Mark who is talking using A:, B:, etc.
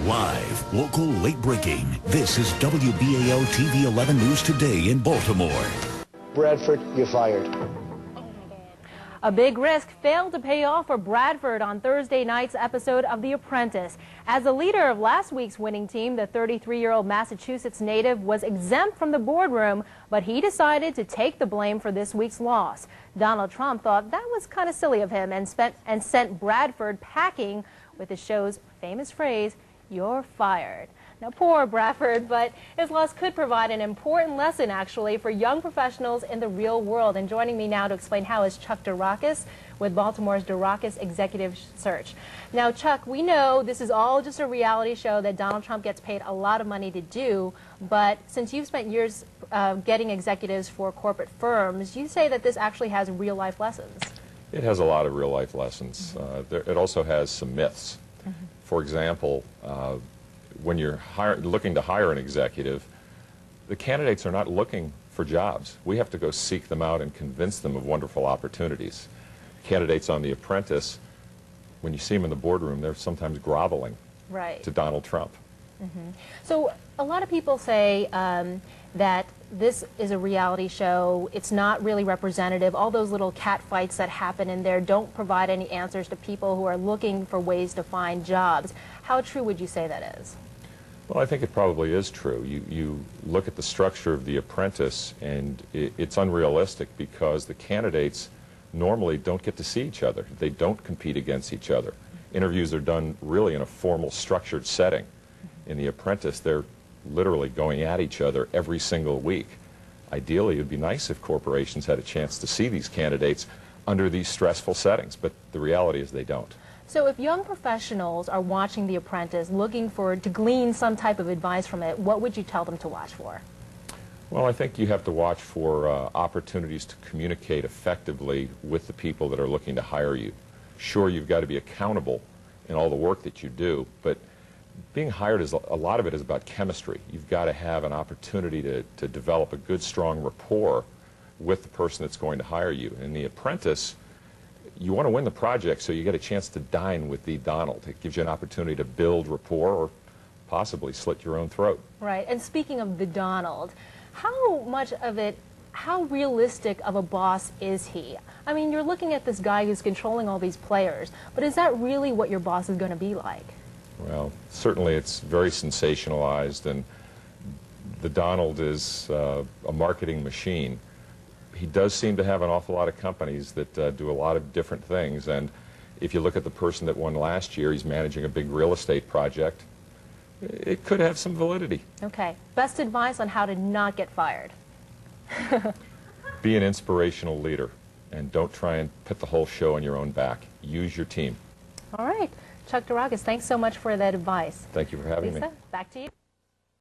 A: Live, local, late breaking. This is WBAL-TV 11 News Today in Baltimore.
B: Bradford, you're fired.
C: A big risk failed to pay off for Bradford on Thursday night's episode of The Apprentice. As the leader of last week's winning team, the 33-year-old Massachusetts native was exempt from the boardroom, but he decided to take the blame for this week's loss. Donald Trump thought that was kind of silly of him and sent Bradford packing with the show's famous phrase, "You're fired." Now, poor Bradford, but his loss could provide an important lesson, actually, for young professionals in the real world. And joining me now to explain how is Chuck Durakis with Baltimore's Durakis Executive Search. Now, Chuck, we know this is all just a reality show that Donald Trump gets paid a lot of money to do, but since you've spent years getting executives for corporate firms, you say that this actually has real-life lessons.
D: It has a lot of real-life lessons. It also has some myths. For example, when you're looking to hire an executive, the candidates are not looking for jobs. We have to go seek them out and convince them of wonderful opportunities. Candidates on The Apprentice, when you see them in the boardroom, they're sometimes groveling to Donald Trump.
C: So a lot of people say that this is a reality show. It's not really representative. All those little cat fights that happen in there don't provide any answers to people who are looking for ways to find jobs. How true would you say that is?
D: Well, I think it probably is true. You look at the structure of The Apprentice, and it's unrealistic because the candidates normally don't get to see each other. They don't compete against each other. Interviews are done really in a formal, structured setting. In The Apprentice, they're literally going at each other every single week. Ideally, it would be nice if corporations had a chance to see these candidates under these stressful settings, but the reality is they don't.
C: So if young professionals are watching The Apprentice, looking to glean some type of advice from it, what would you tell them to watch for?
D: Well, I think you have to watch for opportunities to communicate effectively with the people that are looking to hire you. Sure, you've got to be accountable in all the work that you do, but being hired, a lot of it is about chemistry. You've got to have an opportunity to develop a good, strong rapport with the person that's going to hire you. In The Apprentice, you want to win the project, so you get a chance to dine with the Donald. It gives you an opportunity to build rapport or possibly slit your own throat.
C: Right. And speaking of the Donald, how realistic of a boss is he? I mean, you're looking at this guy who's controlling all these players, but is that really what your boss is going to be like? Well,
D: certainly it's very sensationalized, and the Donald is a marketing machine. He does seem to have an awful lot of companies that do a lot of different things, and if you look at the person that won last year, he's managing a big real estate project. It could have some validity.
C: Okay. Best advice on how to not get fired?
D: Be an inspirational leader, and don't try and put the whole show on your own back. Use your team.
C: All right. Chuck Durakis, thanks so much for that advice.
D: Thank you for having me.
C: Lisa, back to you.